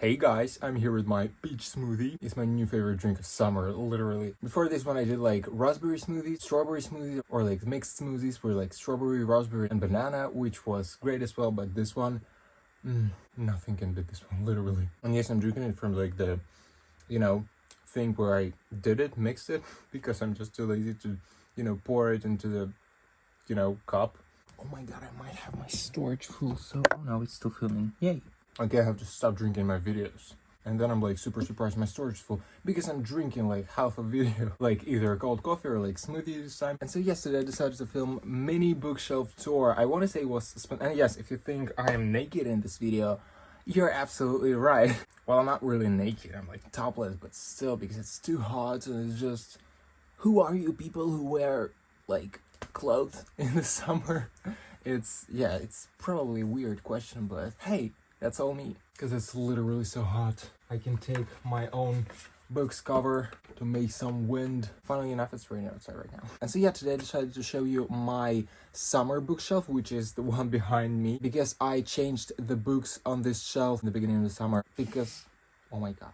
Hey guys, I'm here with my peach smoothie. It's my new favorite drink of summer, literally. Before this one I did like raspberry smoothie, strawberry smoothie, or like mixed smoothies were like strawberry, raspberry, and banana, which was great as well, but this one, nothing can beat this one, literally. And yes, I'm drinking it from like the, thing where I did it, mixed it, because I'm just too lazy to, pour it into the, cup. Oh my god, I might have my storage full, so, oh no, it's still filming, yay. Okay, I have to stop drinking my videos. And then I'm like super surprised my storage is full because I'm drinking like half a video, like either cold coffee or like smoothie this time. And so yesterday I decided to film mini bookshelf tour. I want to say it was, and yes, if you think I am naked in this video, you're absolutely right. Well, I'm not really naked, I'm like topless, but still, because it's too hot and it's just, who are you people who wear like clothes in the summer? It's probably a weird question, but hey, that's all me, because it's literally so hot. I can take my own book's cover to make some wind. Funnily enough, it's raining outside right now. And so yeah, today I decided to show you my summer bookshelf, which is the one behind me, because I changed the books on this shelf in the beginning of the summer, because, oh my god,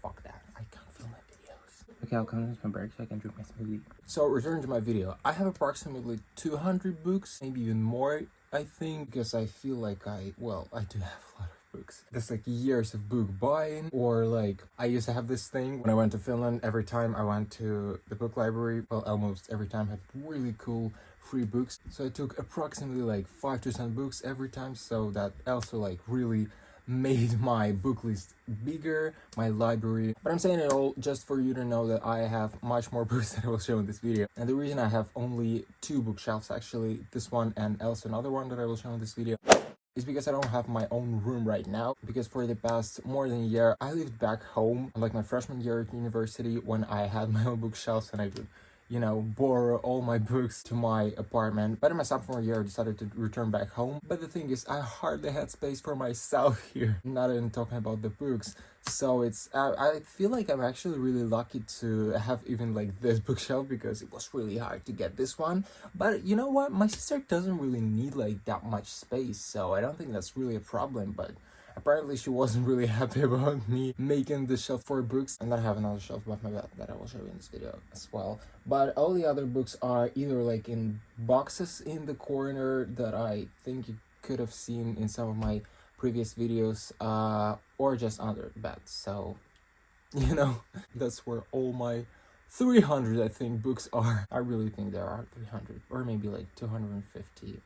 fuck that, I can't film my videos. Okay, I'll come to my break so I can drink my smoothie. So returning to my video, I have approximately 200 books, maybe even more, I think, because I feel like I do have a lot of books. There's like years of book buying, or like I used to have this thing when I went to Finland. Every time I went to the book library, well, almost every time, had really cool free books. So I took approximately like 5 to 10 books every time, so that also like really made my book list bigger, my library. But I'm saying it all just for you to know that I have much more books that I will show in this video. And the reason I have only 2 bookshelves, actually, this one and also another one that I will show in this video, is because I don't have my own room right now, because for the past more than a year I lived back home, like my freshman year at university, when I had my own bookshelves and I could borrow all my books to my apartment. But in my sophomore year I decided to return back home. But the thing is, I hardly had space for myself here, not even talking about the books. So it's I feel like I'm actually really lucky to have even like this bookshelf, because it was really hard to get this one. But you know what, my sister doesn't really need like that much space, so I don't think that's really a problem. But apparently she wasn't really happy about me making the shelf for books. And then I have another shelf above my bed that I will show you in this video as well. But all the other books are either like in boxes in the corner that I think you could have seen in some of my previous videos, or just under the bed. So, that's where all my 300, I think, books are. I really think there are 300, or maybe like 250.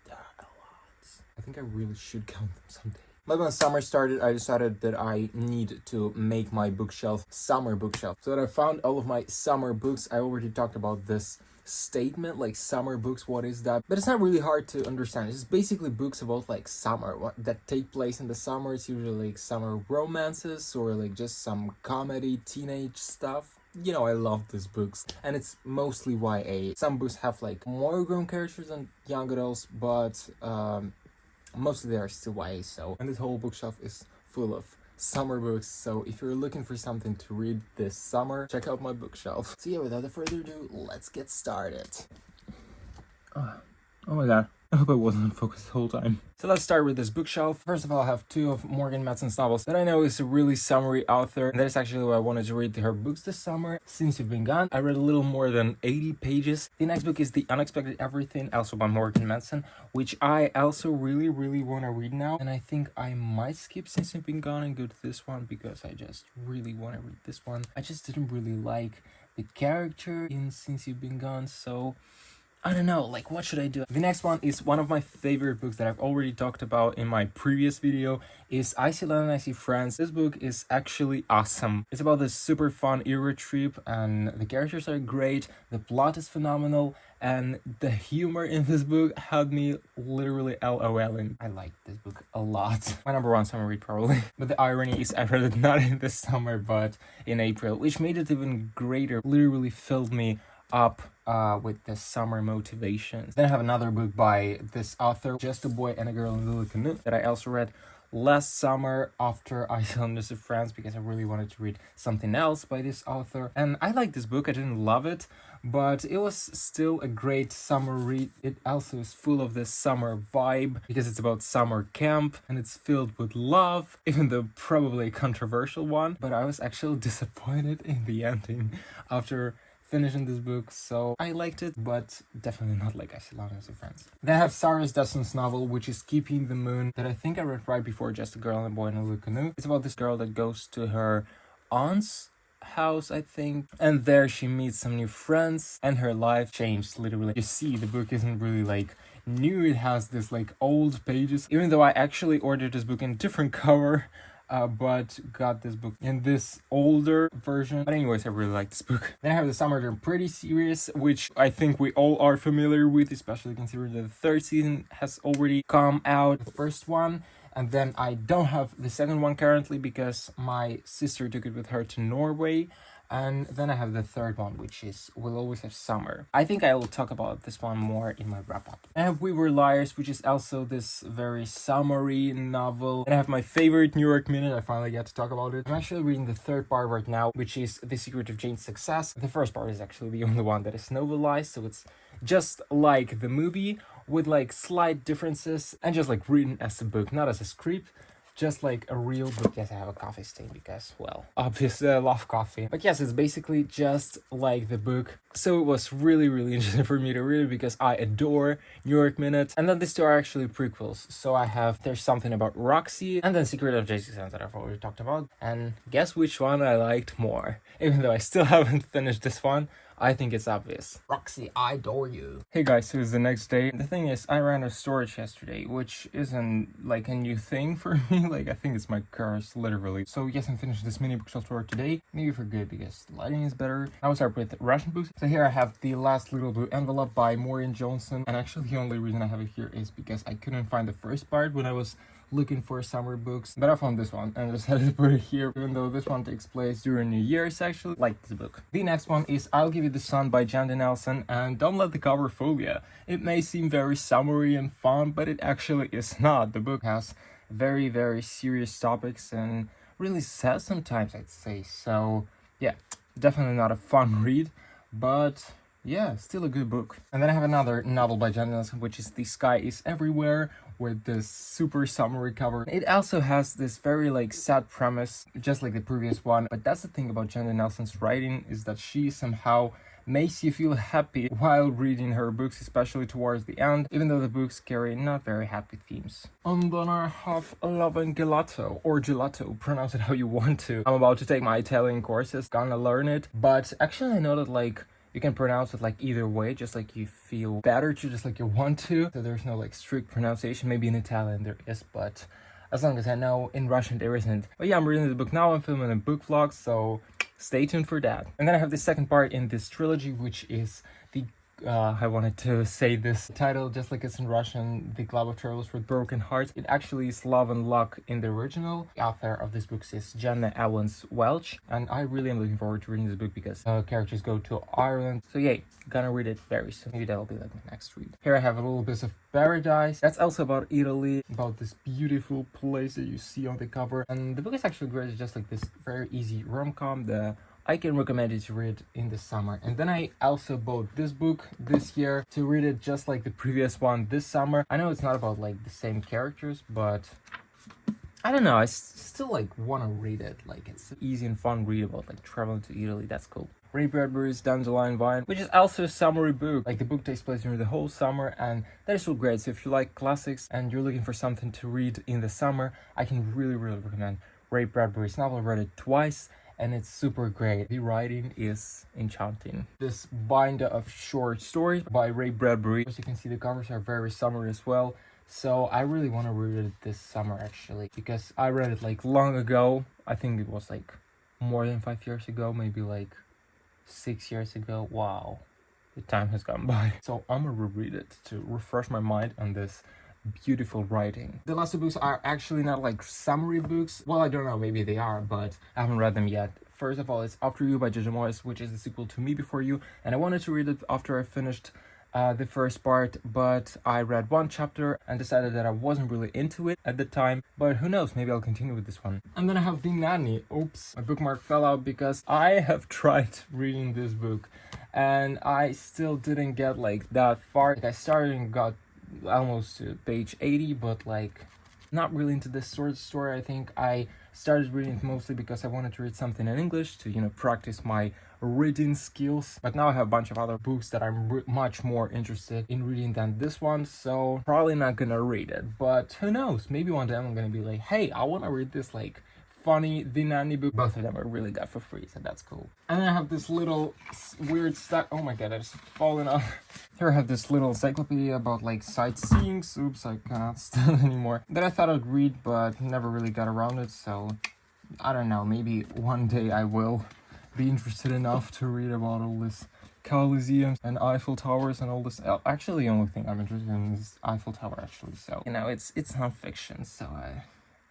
There are a lot. I think I really should count them someday. But when summer started, I decided that I need to make my bookshelf summer bookshelf. So that I found all of my summer books. I already talked about this statement, like summer books, what is that? But it's not really hard to understand. It's basically books about like summer, that take place in the summer. It's usually like summer romances, or like just some comedy, teenage stuff. I love these books, and it's mostly YA. Some books have like more grown characters than young adults, but mostly they are still YA. So, and this whole bookshelf is full of summer books, so if you're looking for something to read this summer, check out my bookshelf. So yeah, without further ado, let's get started. Oh my god, I hope I wasn't in focus the whole time. So let's start with this bookshelf. First of all, I have 2 of Morgan Matson's novels that I know is a really summery author, and that is actually why I wanted to read her books this summer. Since You've Been Gone, I read a little more than 80 pages. The next book is The Unexpected Everything, also by Morgan Matson, which I also really want to read now. And I think I might skip Since You've Been Gone and go to this one, because I just really want to read this one. I just didn't really like the character in Since You've Been Gone, so I don't know, like, what should I do? The next one is one of my favorite books that I've already talked about in my previous video, is I See London, I See France. This book is actually awesome. It's about this super fun Euro trip, and the characters are great, the plot is phenomenal, and the humor in this book had me literally LOLing. I like this book a lot. My number 1 summer read, probably. But the irony is I read it not in the summer, but in April, which made it even greater. Literally filled me up with the summer motivations. Then I have another book by this author, Just a Boy and a Girl in a Little Canoe, that I also read last summer after I saw News of France because I really wanted to read something else by this author. And I liked this book. I didn't love it, but it was still a great summer read. It also is full of this summer vibe because it's about summer camp and it's filled with love, even though probably a controversial one. But I was actually disappointed in the ending after finishing this book, so I liked it, but definitely not like News of France. Then I have Sarah Dessen's novel, which is Keeping the Moon, that I think I read right before Just a Girl and a Boy in a Blue Canoe. It's about this girl that goes to her aunt's house, I think, and there she meets some new friends and her life changed literally. You see, the book isn't really like new, it has this like old pages, even though I actually ordered this book in a different cover, but got this book in this older version. But anyways, I really like this book. Then I have The Summer Turned Pretty series, which I think we all are familiar with, especially considering that the third season has already come out, the first one. And then I don't have the second one currently because my sister took it with her to Norway. And then I have the third one, which is We'll Always Have Summer. I think I will talk about this one more in my wrap-up. I have We Were Liars, which is also this very summery novel. And I have my favorite New York Minute. I finally get to talk about it. I'm actually reading the third part right now, which is The Secret of Jane's Success. The first part is actually the only one that is novelized, so it's just like the movie with like slight differences and just like written as a book, not as a script. Just like a real book. Yes, I have a coffee stain because, well, obviously I love coffee. But yes, it's basically just like the book. So it was really, really interesting for me to read because I adore New York Minute. And then these two are actually prequels. So I have There's Something About Roxy and then Secret of Jane's Success that I've already talked about. And guess which one I liked more? Even though I still haven't finished this one, I think it's obvious. Roxy, I adore you. Hey guys, so it's the next day. The thing is, I ran out of storage yesterday, which isn't like a new thing for me. Like, I think it's my curse, literally. So yes, I'm finishing this mini bookshelf tour today. Maybe for good, because the lighting is better. I will start with Russian books. So here I have The Last Little Blue Envelope by Maureen Johnson. And actually the only reason I have it here is because I couldn't find the first part when I was looking for summer books, but I found this one and decided to put it here, even though this one takes place during New Year's. Actually like this book. The next one is I'll Give You the Sun by Jandy Nelson, and don't let the cover fool you. It may seem very summery and fun, but it actually is not. The book has very, very serious topics and really sad sometimes, I'd say. So yeah, definitely not a fun read, but yeah, still a good book. And then I have another novel by Jandy Nelson, which is The Sky Is Everywhere, with this super summery cover. It also has this very like sad premise, just like the previous one. But that's the thing about Jandy Nelson's writing, is that she somehow makes you feel happy while reading her books, especially towards the end, even though the books carry not very happy themes. And then I have Love and Gelato, or Gelato, pronounce it how you want to. I'm about to take my Italian courses, gonna learn it. But actually I know that like you can pronounce it like either way, just like you feel better to, just like you want to. So there's no like strict pronunciation. Maybe in Italian there is, but as long as I know, in Russian there isn't. But yeah, I'm reading the book now. I'm filming a book vlog, so stay tuned for that. And then I have the second part in this trilogy, which is the I wanted to say this title just like it's in Russian, The Club of Travelers with Broken Hearts. It actually is Love and Luck in the original. The author of this book is Jenna Owens Welch, and I really am looking forward to reading this book because characters go to Ireland. So yay, gonna read it very soon. Maybe that'll be like my next read. Here I have A Little Bit of Paradise. That's also about Italy, about this beautiful place that you see on the cover. And the book is actually great. It's just like this very easy rom-com. I can recommend it to read in the summer. And then I also bought this book this year to read it just like the previous one this summer. I know it's not about like the same characters, but I don't know, I still like want to read it. Like it's an easy and fun read about like traveling to Italy. That's cool. Ray Bradbury's Dandelion Vine, which is also a summery book. Like the book takes place during the whole summer, and that is so great. So if you like classics and you're looking for something to read in the summer, I can really, really recommend Ray Bradbury's novel. I read it twice, and it's super great. The writing is enchanting. This binder of short stories by Ray Bradbury. As you can see, the covers are very summery as well. So I really want to read it this summer actually, because I read it like long ago. I think it was like more than 5 years ago, maybe like 6 years ago. Wow, the time has gone by. So I'm gonna reread it to refresh my mind on this beautiful writing. The last two books are actually not like summary books. Well, I don't know, maybe they are, but I haven't read them yet. First of all, it's After You by Jojo Moyes, which is the sequel to Me Before You, and I wanted to read it after I finished the first part, but I read one chapter and decided that I wasn't really into it at the time. But who knows, maybe I'll continue with this one. And then I have The Nanny. Oops, my bookmark fell out because I have tried reading this book and I still didn't get like that far. Like I started and got almost to page 80, but like not really into this sort of story. I think I started reading it mostly because I wanted to read something in English to, practice my reading skills. But now I have a bunch of other books that I'm much more interested in reading than this one, so probably not gonna read it. But who knows? Maybe one day I'm gonna be like, hey, I wanna read this like funny The Nanny book. Both of them are really good for free, so that's cool. And then I have this little weird stack. Oh my god, I just fallen off. Here I have this little encyclopedia about like sightseeing. Oops, I cannot stand anymore. That I thought I'd read, but never really got around it, so I don't know, maybe one day I will be interested enough to read about all this Coliseums and Eiffel Towers and all this. Actually, the only thing I'm interested in is Eiffel Tower, actually, so it's non-fiction, so I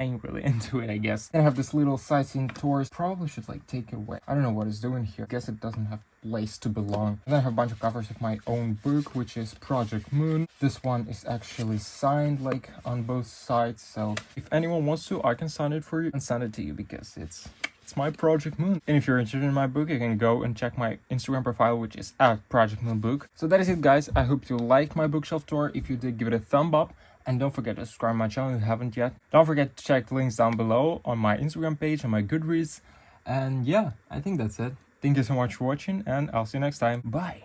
ain't really into it, I guess. And I have this little sightseeing tours. Probably should like take it away. I don't know what it's doing here. Guess it doesn't have place to belong. And then I have a bunch of covers of my own book, which is Project Moon. This one is actually signed like on both sides, so if anyone wants to, I can sign it for you and send it to you because it's my Project Moon. And if you're interested in my book, you can go and check my Instagram profile, which is @ProjectMoonBook. So that is it, guys. I hope you liked my bookshelf tour. If you did, give it a thumb up. And don't forget to subscribe to my channel if you haven't yet. Don't forget to check the links down below on my Instagram page and my Goodreads. And yeah, I think that's it. Thank you so much for watching, and I'll see you next time. Bye!